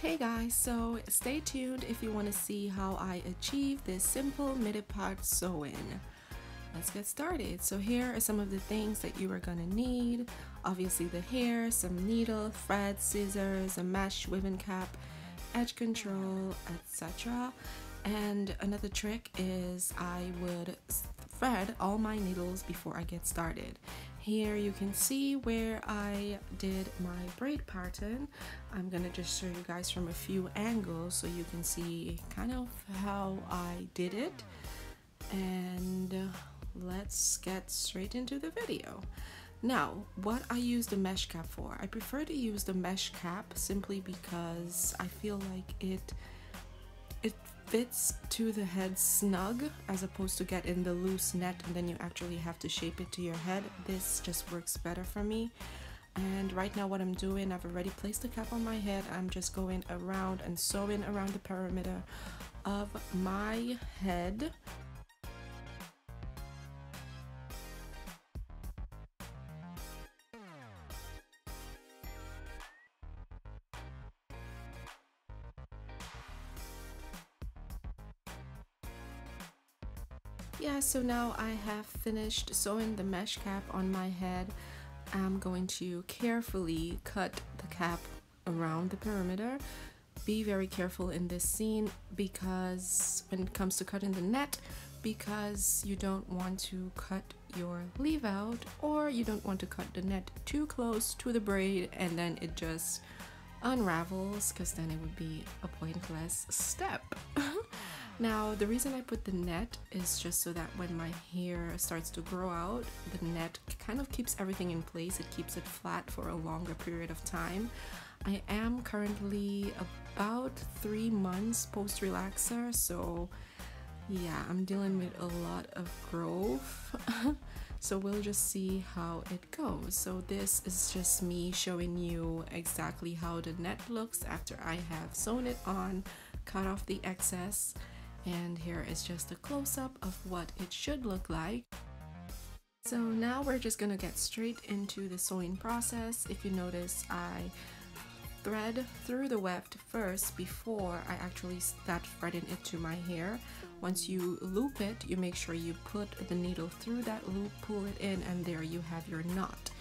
Hey guys, so stay tuned if you want to see how I achieve this simple midi-part sewing. Let's get started. So here are some of the things that you are gonna need. Obviously the hair, some needle, thread, scissors, a mesh ribbon cap, edge control, etc. And another trick is I would thread all my needles before I get started. Here you can see where I did my braid pattern. I'm gonna just show you guys from a few angles so you can see kind of how I did it. And let's get straight into the video. Now, what I use the mesh cap for. I prefer to use the mesh cap simply because I feel like it fits to the head snug as opposed to get in the loose net and then you actually have to shape it to your head. This just works better for me. And right now what I'm doing, I've already placed the cap on my head. I'm just going around and sewing around the perimeter of my head. Yeah, so now I have finished sewing the mesh cap on my head. I'm going to carefully cut the cap around the perimeter. Be very careful in this scene because when it comes to cutting the net, because you don't want to cut your leave out or you don't want to cut the net too close to the braid and then it just unravels, because then it would be a pointless step. Now, the reason I put the net is just so that when my hair starts to grow out, the net kind of keeps everything in place. It keeps it flat for a longer period of time. I am currently about 3 months post-relaxer, so yeah, I'm dealing with a lot of growth. So we'll just see how it goes. So this is just me showing you exactly how the net looks after I have sewn it on, cut off the excess. And here is just a close-up of what it should look like. So now we're just gonna get straight into the sewing process. If you notice, I thread through the weft first before I actually start threading it to my hair. Once you loop it, you make sure you put the needle through that loop, pull it in, and there you have your knot.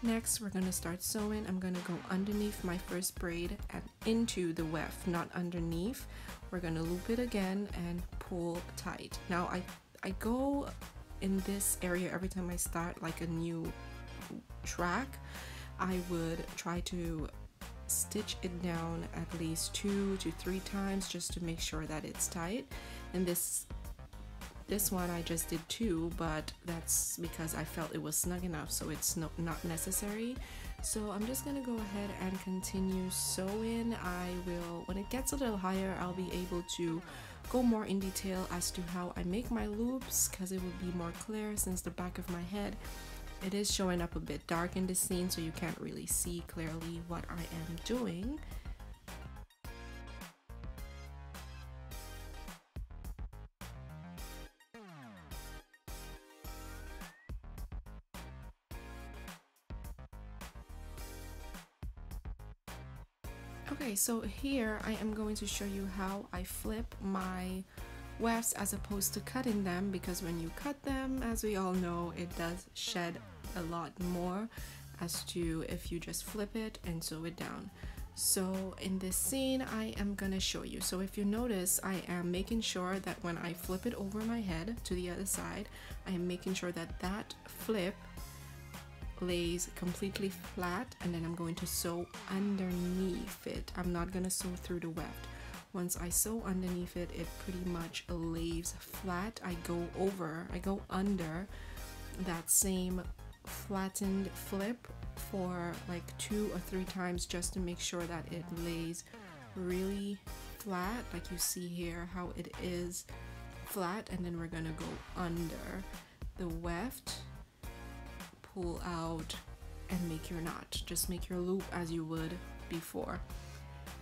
Next, we're gonna start sewing. I'm gonna go underneath my first braid and into the weft, not underneath. We're gonna loop it again and pull tight. Now I go in this area every time I start like a new track. I would try to stitch it down at least 2 to 3 times just to make sure that it's tight. And this one I just did 2, but that's because I felt it was snug enough, so it's not necessary. So I'm just gonna go ahead and continue sewing. When it gets a little higher, I'll be able to go more in detail as to how I make my loops, because it will be more clear since the back of my head, it is showing up a bit dark in this scene, so you can't really see clearly what I am doing. Okay, so here I am going to show you how I flip my wefts as opposed to cutting them, because when you cut them, as we all know, it does shed a lot more as to if you just flip it and sew it down. So in this scene, I am gonna show you. So if you notice, I am making sure that when I flip it over my head to the other side, I am making sure that that flip lays completely flat, and then I'm going to sew underneath it. I'm not gonna sew through the weft. Once I sew underneath it, it pretty much lays flat. I go under that same flattened flip for like 2 or 3 times just to make sure that it lays really flat, like you see here how it is flat. And then we're gonna go under the weft, pull out, and make your knot. Just make your loop as you would before.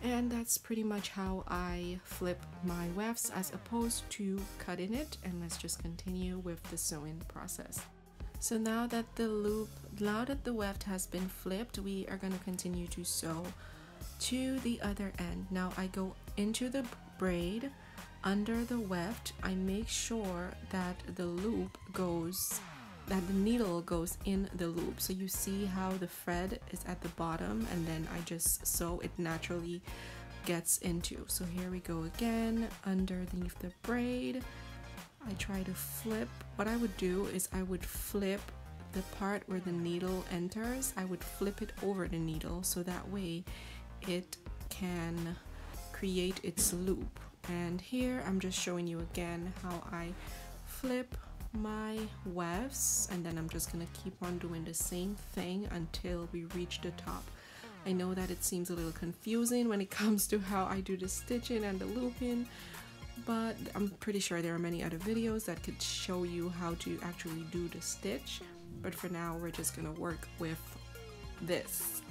And that's pretty much how I flip my wefts as opposed to cutting it. And let's just continue with the sewing process. So now that the weft has been flipped, we are going to continue to sew to the other end. Now I go into the braid under the weft. I make sure that the needle goes in the loop. So you see how the thread is at the bottom, and then I just sew it naturally gets into. So here we go again, underneath the braid. I try to flip. What I would do is I would flip the part where the needle enters. I would flip it over the needle so that way it can create its loop. And here I'm just showing you again how I flip my wefts, and then I'm just gonna keep on doing the same thing until we reach the top. I know that it seems a little confusing when it comes to how I do the stitching and the looping, but I'm pretty sure there are many other videos that could show you how to actually do the stitch, but for now we're just gonna work with this.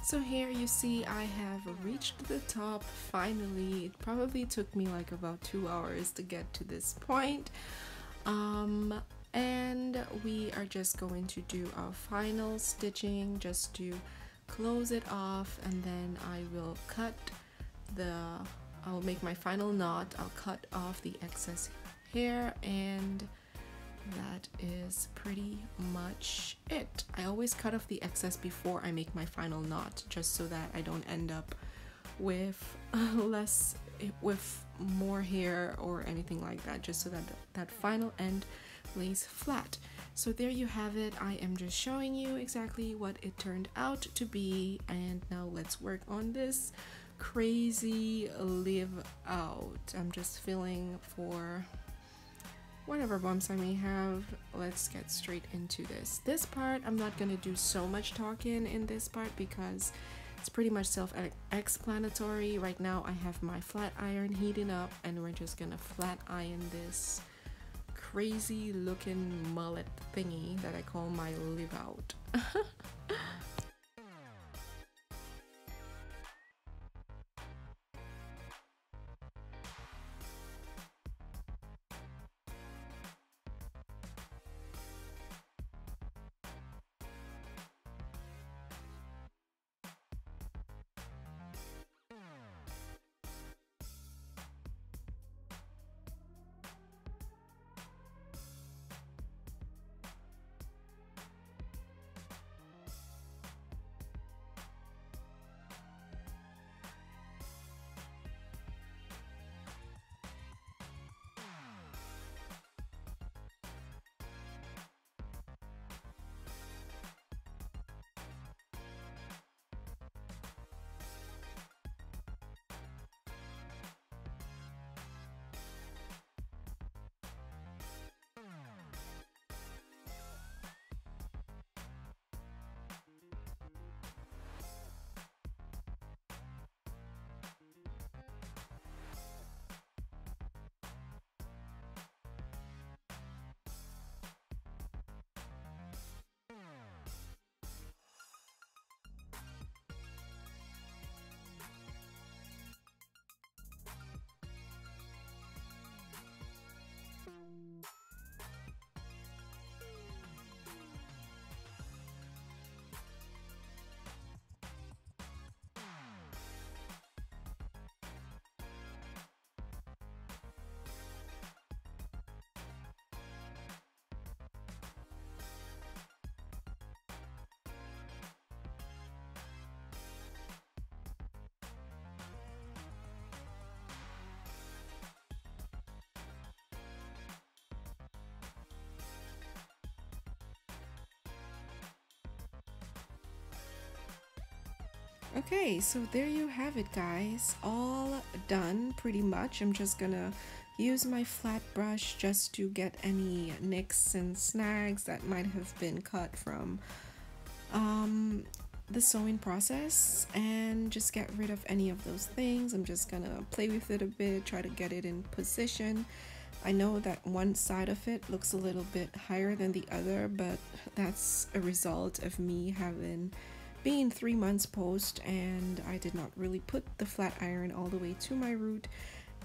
So here you see I have reached the top finally. It probably took me like about 2 hours to get to this point. And we are just going to do our final stitching just to close it off, and then I'll make my final knot. I'll cut off the excess hair, and that is pretty much it. I always cut off the excess before I make my final knot, just so that I don't end up with more hair or anything like that, just so that that final end lays flat. So there you have it. I am just showing you exactly what it turned out to be, and now let's work on this crazy live out. I'm just feeling for whatever bumps I may have. Let's get straight into this. This part, I'm not gonna do so much talking in this part because it's pretty much self-explanatory. Right now I have my flat iron heating up, and we're just gonna flat iron this crazy looking mullet thingy that I call my live out. Okay, so there you have it, guys. All done pretty much. I'm just gonna use my flat brush just to get any nicks and snags that might have been cut from the sewing process, and just get rid of any of those things. I'm just gonna play with it a bit, try to get it in position. I know that one side of it looks a little bit higher than the other, but that's a result of me having been 3 months post and I did not really put the flat iron all the way to my root.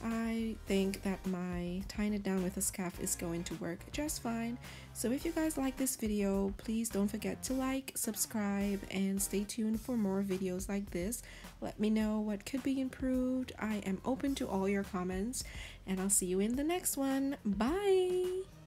I think that my tying it down with a scarf is going to work just fine. So if you guys like this video, please don't forget to like, subscribe, and stay tuned for more videos like this. Let me know what could be improved. I am open to all your comments, and I'll see you in the next one. Bye!